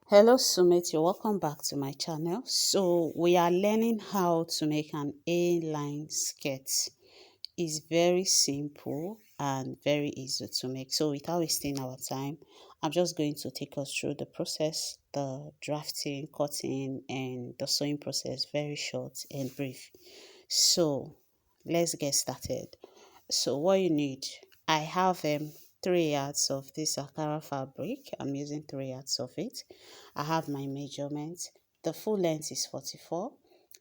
Hello Sumit, you're welcome back to my channel. So we are learning how to make an A-line skirt. It's very simple and very easy to make. So without wasting our time, I'm just going to take us through the process, the drafting, cutting, and the sewing process, very short and brief. So let's get started. So what you need, I have 3 yards of this Akara fabric. I'm using 3 yards of it. I have my measurement. The full length is 44.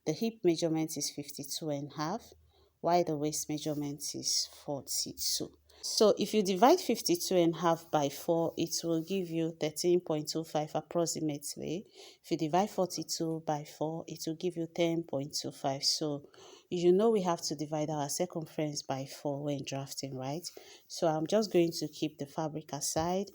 The hip measurement is 52 and a half, while the waist measurement is 42. So if you divide 52 and a half by 4, it will give you 13.25 approximately. If you divide 42 by 4, it will give you 10.25. So you know we have to divide our circumference by 4 when drafting, right? So I'm just going to keep the fabric aside.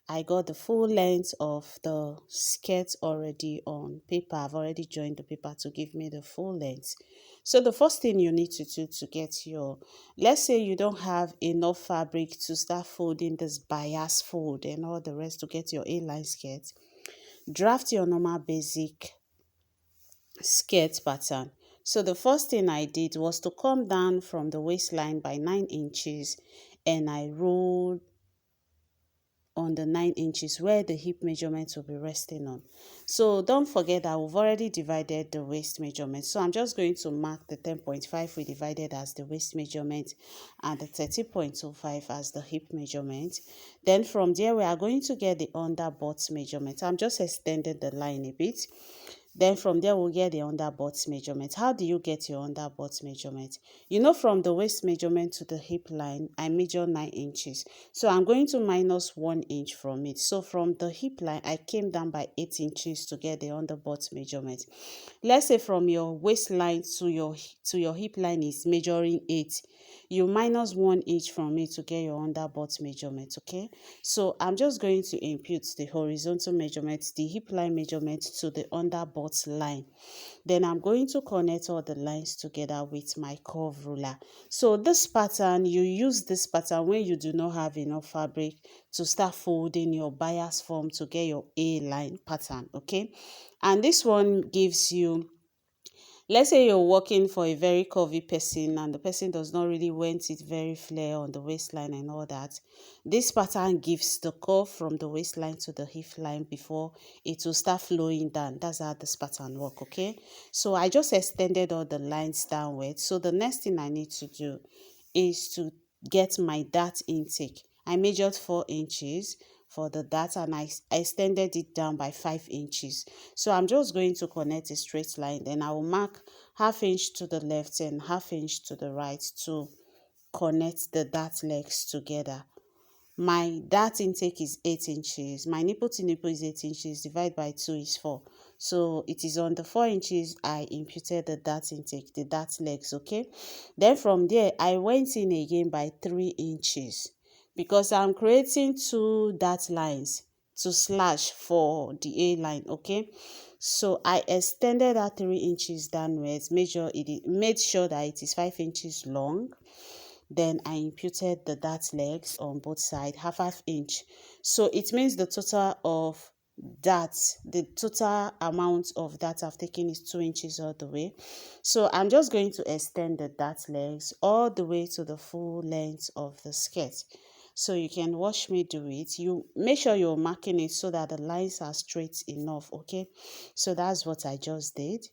I got the full length of the skirt already on paper. I've already joined the paper to give me the full length. So the first thing you need to do to get your, let's say you don't have enough fabric to start folding this bias fold and all the rest to get your A-line skirt, draft your normal basic skirt pattern. So the first thing I did was to come down from the waistline by 9 inches and I rolled on the 9 inches where the hip measurement will be resting on. So don't forget that we've already divided the waist measurement. So I'm just going to mark the 10.5 we divided as the waist measurement and the 30.25 as the hip measurement. Then from there we are going to get the under butt measurement. I'm just extending the line a bit. Then from there, we'll get the under butt measurement. How do you get your under butt measurement? You know, from the waist measurement to the hip line, I measure 9 inches. So I'm going to minus 1 inch from it. So from the hip line, I came down by 8 inches to get the under butt measurement. Let's say from your waistline to your hip line is measuring 8. You minus 1 inch from it to get your under butt measurement, okay? So I'm just going to impute the horizontal measurement, the hip line measurement to the under butt line. Then I'm going to connect all the lines together with my curve ruler. So this pattern, you use this pattern when you do not have enough fabric to start folding your bias form to get your A-line pattern, okay? And this one gives you, let's say you're working for a very curvy person and the person does not really want it very flare on the waistline and all that. This pattern gives the curve from the waistline to the hip line before it will start flowing down. That's how this pattern work, okay? So I just extended all the lines downwards. So the next thing I need to do is to get my dart intake. I measured 4 inches for the dart and I extended it down by 5 inches. So I'm just going to connect a straight line. Then I will mark half inch to the left and half inch to the right to connect the dart legs together. My dart intake is 8 inches. My nipple to nipple is 8 inches. Divided by 2 is 4. So it is on the 4 inches I imputed the dart intake, the dart legs, okay? Then from there, I went in again by 3 inches because I'm creating 2 dart lines to slash for the A line, okay? So I extended that 3 inches downwards, made sure that it is 5 inches long. Then I imputed the dart legs on both sides, half inch. So it means the total of the total amount of that I've taken is 2 inches all the way. So I'm just going to extend the dart legs all the way to the full length of the skirt. So you can watch me do it. You make sure you're marking it so that the lines are straight enough, okay? So that's what I just did.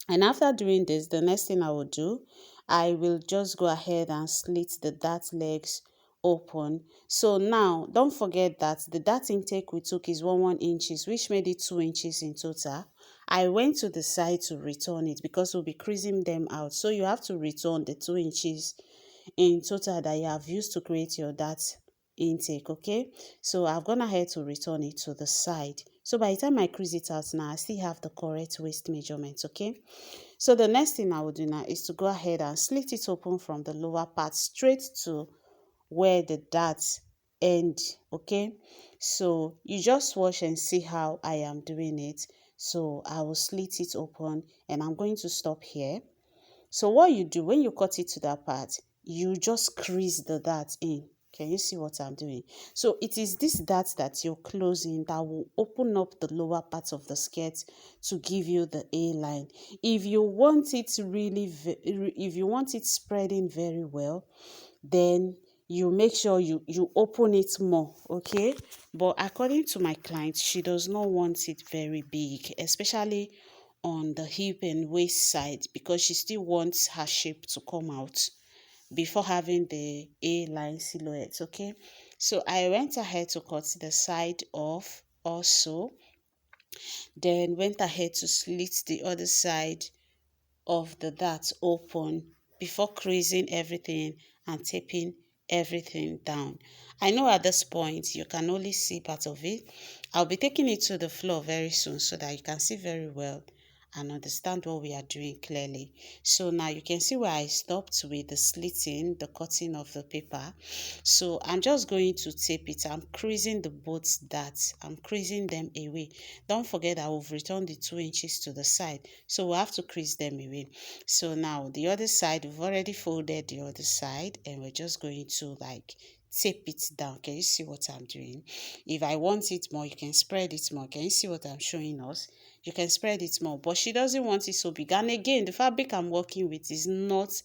And after doing this, the next thing I will do, I will just go ahead and slit the dart legs open. So now, don't forget that the dart intake we took is 1 inches, which made it 2 inches in total. I went to the side to return it because we'll be creasing them out. So you have to return the 2 inches in total that you have used to create your dart intake, okay? So I've gone ahead to return it to the side. So by the time I crease it out now, I still have the correct waist measurement, okay? So the next thing I will do now is to go ahead and slit it open from the lower part straight to where the darts end, okay? So you just watch and see how I am doing it. So I will slit it open and I'm going to stop here. So what you do when you cut it to that part, you just crease the dart in. Can you see what I'm doing? So it is this dart that you're closing that will open up the lower part of the skirt to give you the A line. If you want it if you want it spreading very well, then you make sure you open it more, okay? But according to my client, she does not want it very big, especially on the hip and waist side, because she still wants her shape to come out before having the A-line silhouette, okay? So I went ahead to cut the side off also, then went ahead to slit the other side of the dart open before creasing everything and taping everything down. I know at this point you can only see part of it. I'll be taking it to the floor very soon so that you can see very well and understand what we are doing clearly. So now you can see where I stopped with the slitting, the cutting of the paper. So I'm just going to tape it. I'm creasing the both darts. I'm creasing them away. Don't forget that we've returned the 2 inches to the side. So we have to crease them away. So now the other side, we've already folded the other side and we're just going to like tape it down. Can you see what I'm doing? If I want it more, you can spread it more. Can you see what I'm showing us? You can spread it more, but she doesn't want it so big. And again, the fabric I'm working with is not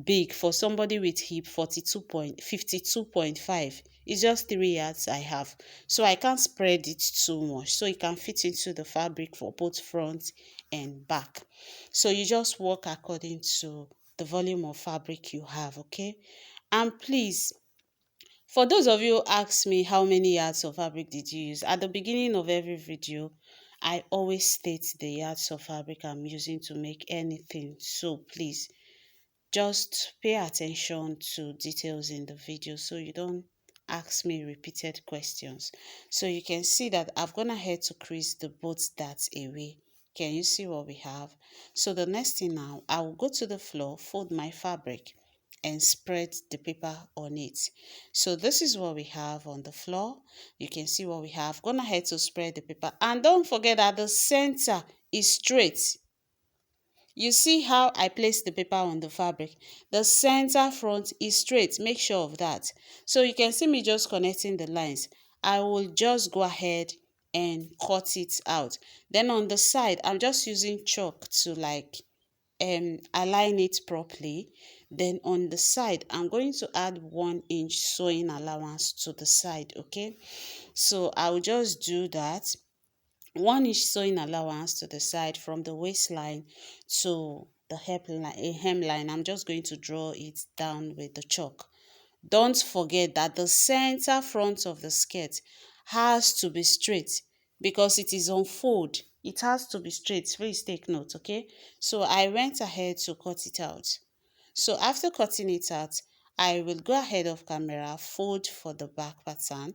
big for somebody with hip 52.5. It's just 3 yards I have, so I can't spread it too much, so it can fit into the fabric for both front and back. So you just work according to the volume of fabric you have, okay? And please, for those of you who ask me how many yards of fabric did you use, at the beginning of every video, I always state the yards of fabric I'm using to make anything. So please, just pay attention to details in the video so you don't ask me repeated questions. So you can see that I've gone ahead to crease the both darts away. Can you see what we have? So the next thing now, I will go to the floor, fold my fabric and spread the paper on it. So this is what we have on the floor. You can see what we have. Gone ahead to spread the paper, and don't forget that the center is straight. You see how I place the paper on the fabric? The center front is straight. Make sure of that. So you can see me just connecting the lines. I will just go ahead and cut it out. Then on the side, I'm just using chalk to like align it properly. Then on the side, I'm going to add 1 inch sewing allowance to the side, okay? So I'll just do that. 1 inch sewing allowance to the side from the waistline to the hemline. I'm just going to draw it down with the chalk. Don't forget that the center front of the skirt has to be straight because it is on fold. It has to be straight. Please take note, okay? So I went ahead to cut it out. So after cutting it out, I will go ahead of camera, fold for the back pattern.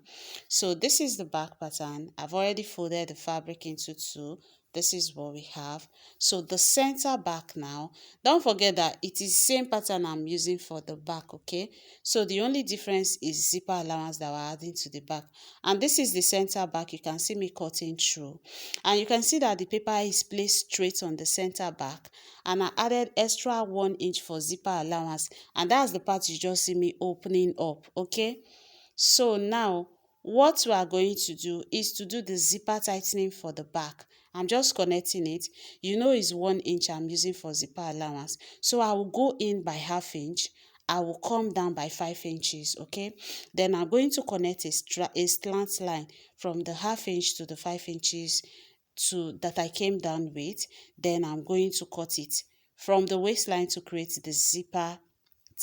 So this is the back pattern. I've already folded the fabric into two. This is what we have. So the center back now, don't forget that it is same pattern I'm using for the back, okay? So the only difference is zipper allowance that we're adding to the back. And this is the center back. You can see me cutting through. And you can see that the paper is placed straight on the center back. And I added extra 1 inch for zipper allowance. And that's the part you just see me opening up, okay? So now, what we are going to do is to do the zipper tightening for the back. I'm just connecting it. You know it's 1 inch I'm using for zipper allowance. So I will go in by 1/2 inch. I will come down by 5 inches, okay? Then I'm going to connect a slant line from the 1/2 inch to the 5 inches that I came down with. Then I'm going to cut it from the waistline to create the zipper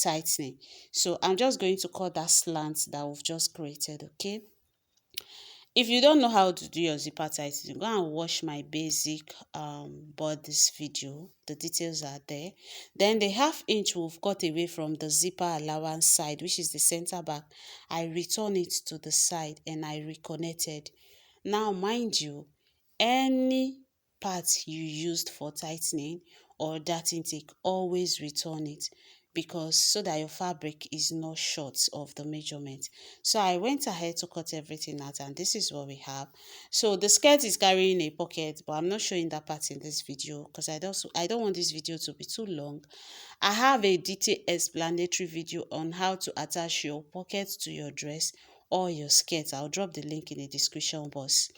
tightening. So I'm just going to cut that slant that we've just created, okay? If you don't know how to do your zipper tightening, go and watch my basic bodice video. The details are there. Then the 1/2 inch we've cut away from the zipper allowance side, which is the center back. I return it to the side and I reconnected. Now, mind you, any part you used for tightening or dart intake, always return it. because so that your fabric is not short of the measurement. So I went ahead to cut everything out, and this is what we have. So the skirt is carrying a pocket, but I'm not showing that part in this video because I don't want this video to be too long. I have a detailed explanatory video on how to attach your pocket to your dress or your skirt. I'll drop the link in the description box.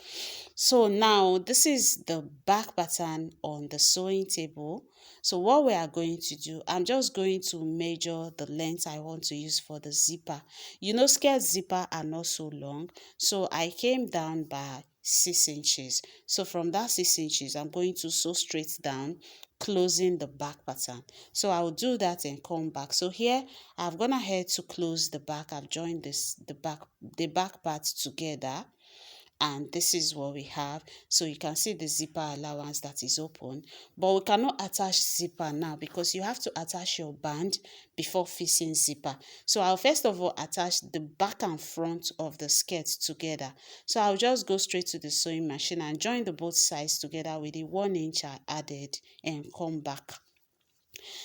So now this is the back pattern on the sewing table. So what we are going to do, I'm just going to measure the length I want to use for the zipper. You know, skirt zipper are not so long, so I came down by 6 inches. So from that 6 inches, I'm going to sew straight down, closing the back pattern. So I'll do that and come back. So here I've gone ahead to close the back. I've joined the back part together, and this is what we have. So you can see the zipper allowance that is open, but we cannot attach zipper now because you have to attach your band before fixing zipper. So I'll first of all attach the back and front of the skirt together. So I'll just go straight to the sewing machine and join the both sides together with the 1 inch I added and come back.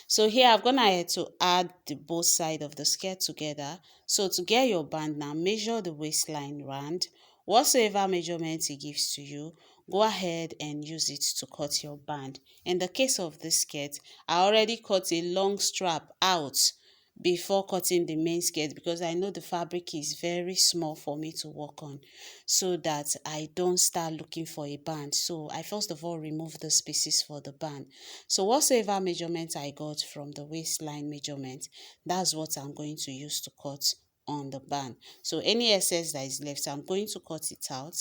So here I've gone ahead to add the both side of the skirt together. So to get your band now, measure the waistline round. Whatsoever measurement it gives to you, go ahead and use it to cut your band. In the case of this skirt, I already cut a long strap out before cutting the main skirt because I know the fabric is very small for me to work on, so that I don't start looking for a band. So I first of all remove the spaces for the band. So whatsoever measurement I got from the waistline measurement, that's what I'm going to use to cut on the band. So any excess that is left, I'm going to cut it out,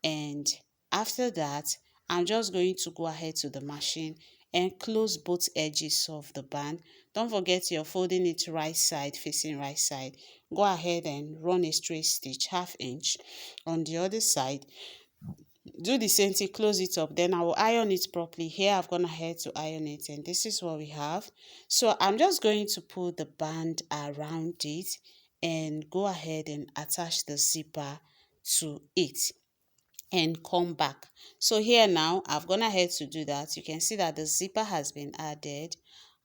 and after that I'm just going to go ahead to the machine and close both edges of the band. Don't forget you're folding it right side facing right side. Go ahead and run a straight stitch 1/2 inch on the other side. Do the same thing, close it up, then I will iron it properly. Here I've gone ahead to iron it, and this is what we have. So I'm just going to put the band around it and go ahead and attach the zipper to it and come back. So here now I've gone ahead to do that. You can see that the zipper has been added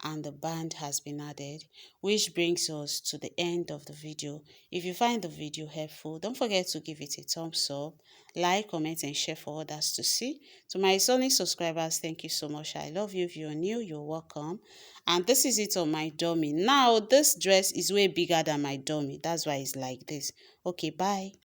and the band has been added, which brings us to the end of the video. If you find the video helpful, don't forget to give it a thumbs up, like, comment and share for others to see. To my returning subscribers, thank you so much. I love you. If you're new, you're welcome. And this is it on my dummy. Now this dress is way bigger than my dummy, that's why it's like this. Okay, bye.